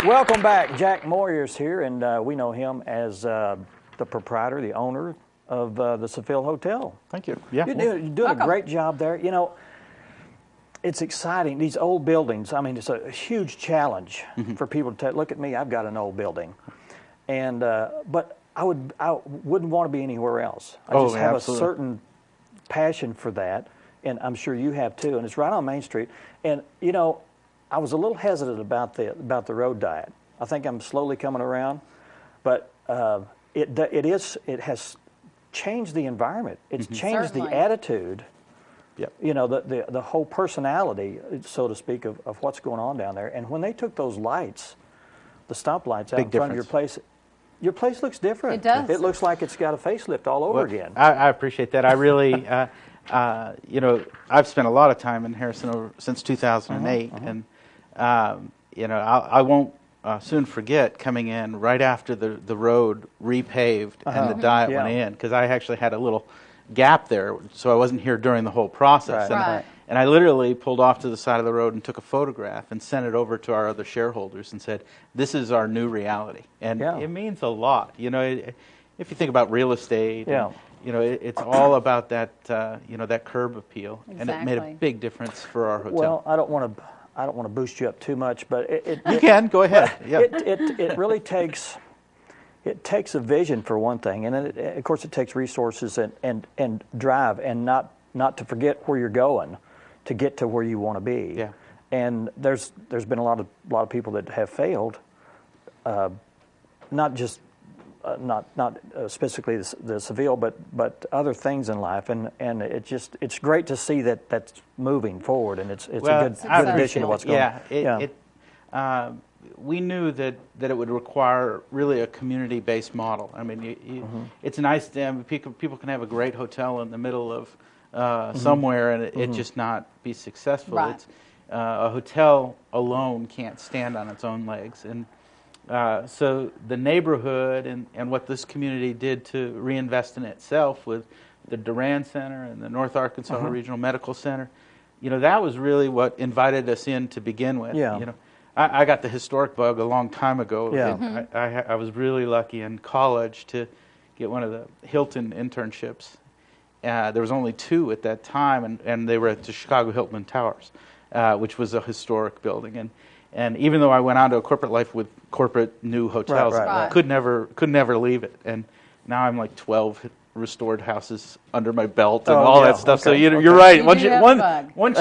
Welcome back. Jack Moyer's here, and we know him as the proprietor, the owner of the Seville Hotel. Thank you. Yeah, You're doing a great job there. You know, it's exciting. These old buildings, I mean, it's a huge challenge for people to look at me. I've got an old building, and but I wouldn't want to be anywhere else. I just have absolutely. a certain passion for that, and I'm sure you have too. And it's right on Main Street. And you know, I was a little hesitant about the road diet. I think I'm slowly coming around, but it has changed the environment. It's changed Certainly. the attitude. Yep. You know, the whole personality, so to speak, of what's going on down there. And when they took those lights, the stop lights out in front of your place looks different. It does. It looks like it's got a facelift all over again. I appreciate that. I really, you know, I've spent a lot of time in Harrison since 2008, and you know, I won't soon forget coming in right after the road repaved and the diet went in, because I actually had a little gap there, so I wasn't here during the whole process. And I literally pulled off to the side of the road and took a photograph and sent it over to our other shareholders and said, "This is our new reality," and it means a lot. You know, if you think about real estate, and, you know, it's all about that you know, that curb appeal, and it made a big difference for our hotel. Well, I don't want to boost you up too much, but you can go ahead. It really takes a vision for one thing, and then of course it takes resources and drive, and not to forget where you're going to get to where you want to be. Yeah. And there's been a lot of people that have failed, not just not specifically the Seville, but other things in life, and it's great to see that's moving forward, and it's a good addition to what's going on. We knew that it would require really a community-based model. I mean, it's nice to people can have a great hotel in the middle of somewhere and it just not be successful. Right. It's, a hotel alone can't stand on its own legs, and so the neighborhood and what this community did to reinvest in itself with the Durand Center and the North Arkansas Regional Medical Center, you know, that was really what invited us in to begin with. Yeah. You know, I got the historic bug a long time ago. Yeah. I was really lucky in college to get one of the Hilton internships. There was only 2 at that time, and they were at the Chicago Hilton Towers, which was a historic building. And even though I went on to a corporate life with corporate new hotels, could never leave it. And now I'm like 12 restored houses under my belt and all that stuff. So you're right. Once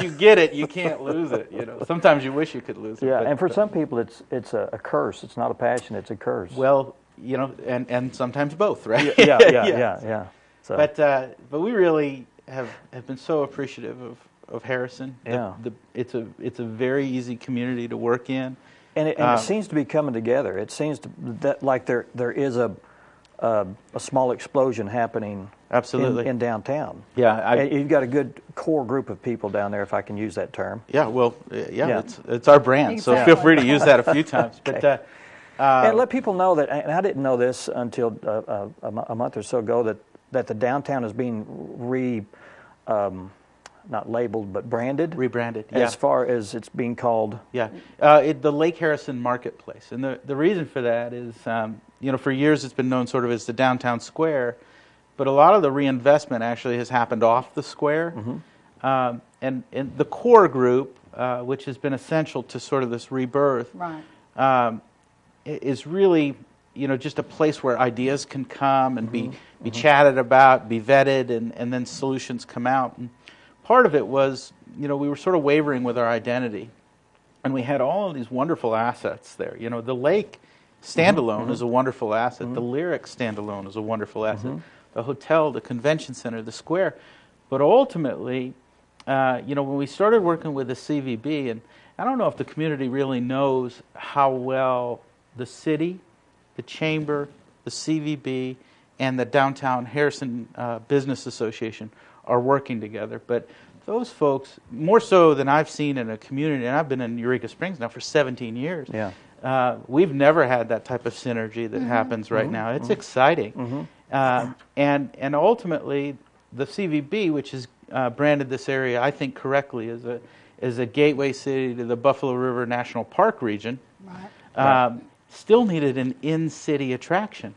you get it, you can't lose it. You know, sometimes you wish you could lose it. Yeah, and for some people, it's a curse. It's not a passion. It's a curse. Well, you know, and sometimes both, right? Yeah. So. But we really have been so appreciative of Harrison. Yeah. It's a very easy community to work in, and it seems to be coming together. It seems that like there is a small explosion happening. Absolutely. In downtown. Yeah, you've got a good core group of people down there, if I can use that term. Yeah, well, it's our brand, Exactly. so feel free to use that a few times. Okay. But and let people know that, and I didn't know this until a month or so ago, that the downtown is being not labeled, but rebranded. Yeah. As far as it's being called. Yeah, the Lake Harrison Marketplace, and the reason for that is, you know, for years it's been known sort of as the downtown square, but a lot of the reinvestment actually has happened off the square, and the core group, which has been essential to sort of this rebirth, is really, you know, just a place where ideas can come and be chatted about, be vetted, and then solutions come out. And part of it was, you know, we were sort of wavering with our identity, and we had all of these wonderful assets there. You know, the lake standalone is a wonderful asset. The Lyric standalone is a wonderful asset. The hotel, the convention center, the square. But ultimately, you know, when we started working with the CVB, and I don't know if the community really knows how well the city, the chamber, the CVB, and the Downtown Harrison Business Association are working together. But those folks, more so than I've seen in a community, and I've been in Eureka Springs now for 17 years, we've never had that type of synergy that happens right now. It's exciting. And ultimately, the CVB, which has branded this area, I think correctly, as a gateway city to the Buffalo River National Park region, still needed an in-city attraction.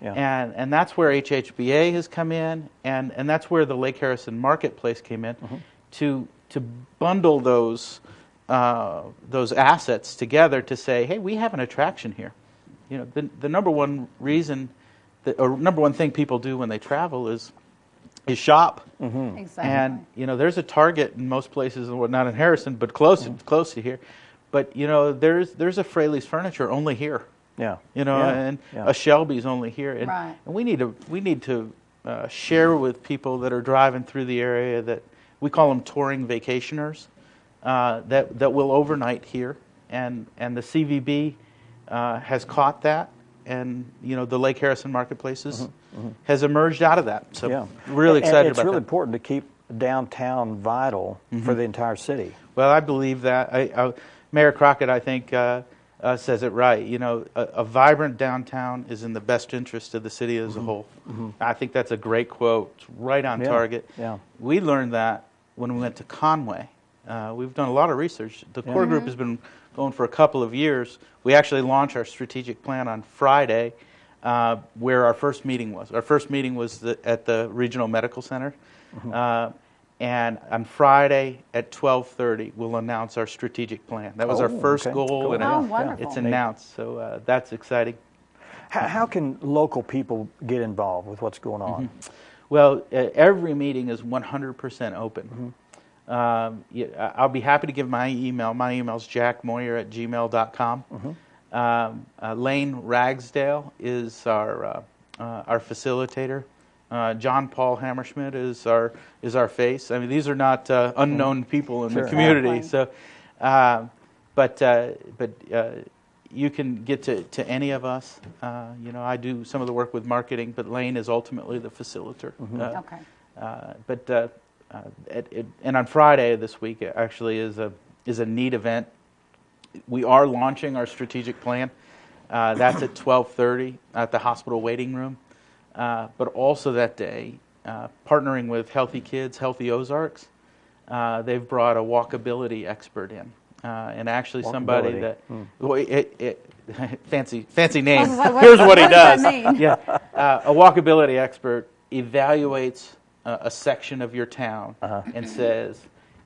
Yeah. And that's where HHBA has come in, and that's where the Lake Harrison Marketplace came in, to bundle those assets together to say, hey, we have an attraction here. You know, the number one reason, or number one thing people do when they travel is shop. Exactly. And you know, there's a Target in most places, well, not in Harrison, but close to here. But you know, there's a Fraley's Furniture only here. Yeah. You know, and a Shelby's only here, and, Right. and we need to share with people that are driving through the area, that we call them touring vacationers, that will overnight here, and the CVB has caught that, and you know, the Lake Harrison Marketplaces has emerged out of that. So really excited about that. It's really important to keep downtown vital for the entire city. Well, I believe that. Mayor Crockett, I think, says it right. You know, a vibrant downtown is in the best interest of the city as a whole. I think that's a great quote. It's right on target. Yeah. We learned that when we went to Conway. We've done a lot of research. The core group has been going for a couple of years. We actually launched our strategic plan on Friday, where our first meeting was. Our first meeting was at the Regional Medical Center. And on Friday at 12:30, we'll announce our strategic plan. That was our first goal, and wonderful. it's announced. So that's exciting. How can local people get involved with what's going on? Well, every meeting is 100% open. I'll be happy to give my email. My email is jackmoyer@gmail.com. Lane Ragsdale is our facilitator. John Paul Hammerschmidt is our face. I mean, these are not unknown people in the community. So, but you can get to any of us. You know, I do some of the work with marketing, but Lane is ultimately the facilitator. And on Friday this week actually is a neat event. We are launching our strategic plan. That's at 12:30 at the hospital waiting room. But also that day, partnering with Healthy Kids, Healthy Ozarks, they've brought a walkability expert in, and actually somebody that fancy name. Here's what he does. A walkability expert evaluates a section of your town and says,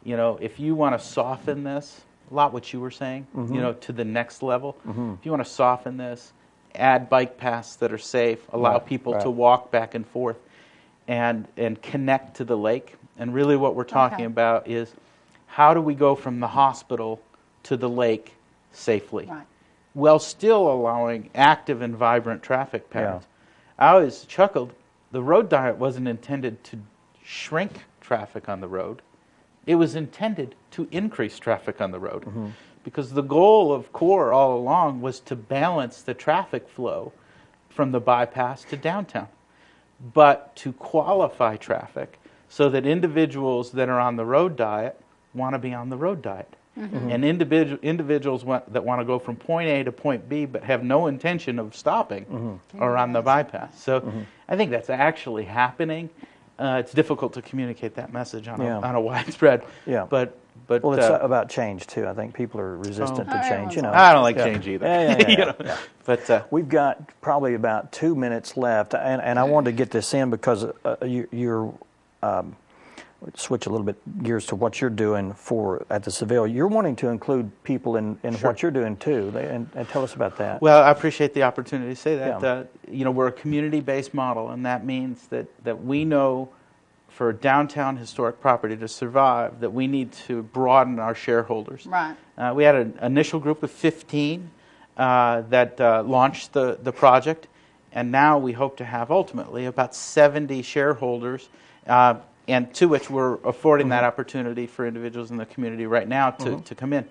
you know, if you want to soften this, a lot what you were saying, you know, to the next level. If you want to soften this, add bike paths that are safe, allow people to walk back and forth, and connect to the lake. And really what we're talking about is, how do we go from the hospital to the lake safely, while still allowing active and vibrant traffic patterns. I always chuckled, the road diet wasn't intended to shrink traffic on the road. It was intended to increase traffic on the road. Because the goal of C.O.R.E. all along was to balance the traffic flow from the bypass to downtown, but to qualify traffic so that individuals that are on the road diet want to be on the road diet. And individuals that want to go from point A to point B but have no intention of stopping are on the bypass. So I think that's actually happening. It's difficult to communicate that message on a widespread. But well, it's about change too. I think people are resistant to change. You know, I don't like change either. But we've got probably about 2 minutes left, and I wanted to get this in because you're switch a little bit gears to what you're doing at the Seville. You're wanting to include people in what you're doing too, and tell us about that. Well, I appreciate the opportunity to say that. You know, we're a community-based model, and that means that we know, for downtown historic property to survive, that we need to broaden our shareholders. Right. We had an initial group of 15 that launched the project, and now we hope to have ultimately about 70 shareholders, and to which we're affording that opportunity for individuals in the community right now to come in.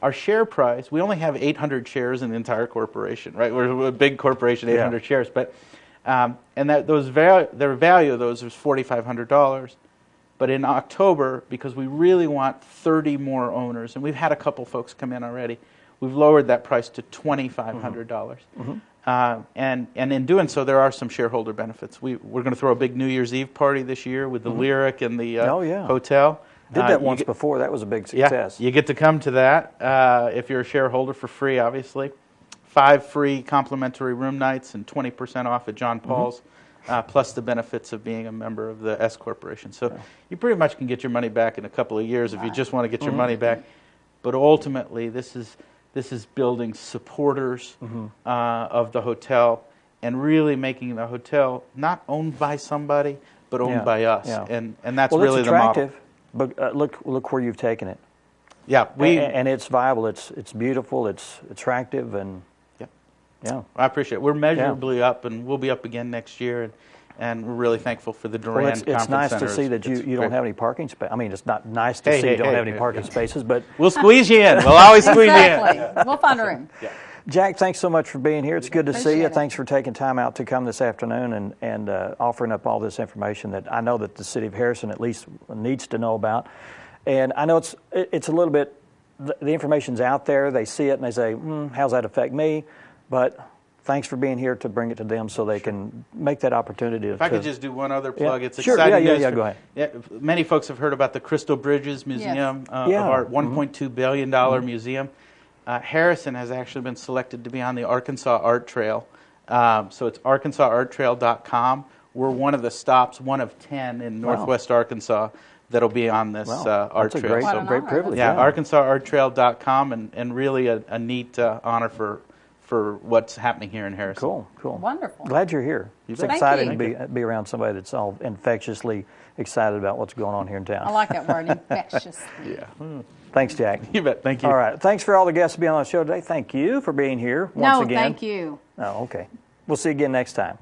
Our share price, we only have 800 shares in the entire corporation, right? We're a big corporation, 800 shares, but and their value of those was $4,500. But in October, because we really want 30 more owners, and we've had a couple folks come in already, we've lowered that price to $2,500. And in doing so, there are some shareholder benefits. We're going to throw a big New Year's Eve party this year with the Lyric and the hotel. Did that once before. That was a big success. Yeah, you get to come to that if you're a shareholder for free, obviously. 5 free complimentary room nights and 20% off at John Paul's, plus the benefits of being a member of the S Corporation. So you pretty much can get your money back in a couple of years if you just want to get your money back. But ultimately, this is building supporters of the hotel and really making the hotel not owned by somebody, but owned by us. Yeah. And that's really the model. It's attractive, but look where you've taken it. Yeah, and it's viable. It's beautiful. It's attractive, and yeah, I appreciate it. We're measurably up, and we'll be up again next year. And we're really thankful for the Durand Conference It's nice Center. to see that you don't have any parking space. I mean, it's not nice to see you don't have any parking spaces, but we'll squeeze you in. We'll always squeeze you in. Exactly. We'll find a room. Jack, thanks so much for being here. It's good to see Appreciate you. it. Thanks for taking time out to come this afternoon and offering up all this information that I know that the city of Harrison at least needs to know about. And I know it's a little bit, the information's out there. They see it and they say, how's that affect me? But thanks for being here to bring it to them so they can make that opportunity. If I could just do one other plug, it's sure. exciting news. Go ahead. Yeah, many folks have heard about the Crystal Bridges Museum of our $1.2 billion museum. Harrison has actually been selected to be on the Arkansas Art Trail. So it's arkansasarttrail.com. We're one of the stops, one of 10 in Northwest Arkansas that'll be on this art trail. That's a great privilege. Yeah, arkansasarttrail.com, and really a neat honor for what's happening here in Harrison. Cool. Wonderful. Glad you're here. It's Thank exciting you. to be around somebody that's all infectiously excited about what's going on here in town. I like that word, infectious. Yeah. Thanks, Jack. You bet. Thank you. All right. Thanks for all the guests being on the show today. Thank you for being here once again. No, thank you. Oh, okay. We'll see you again next time.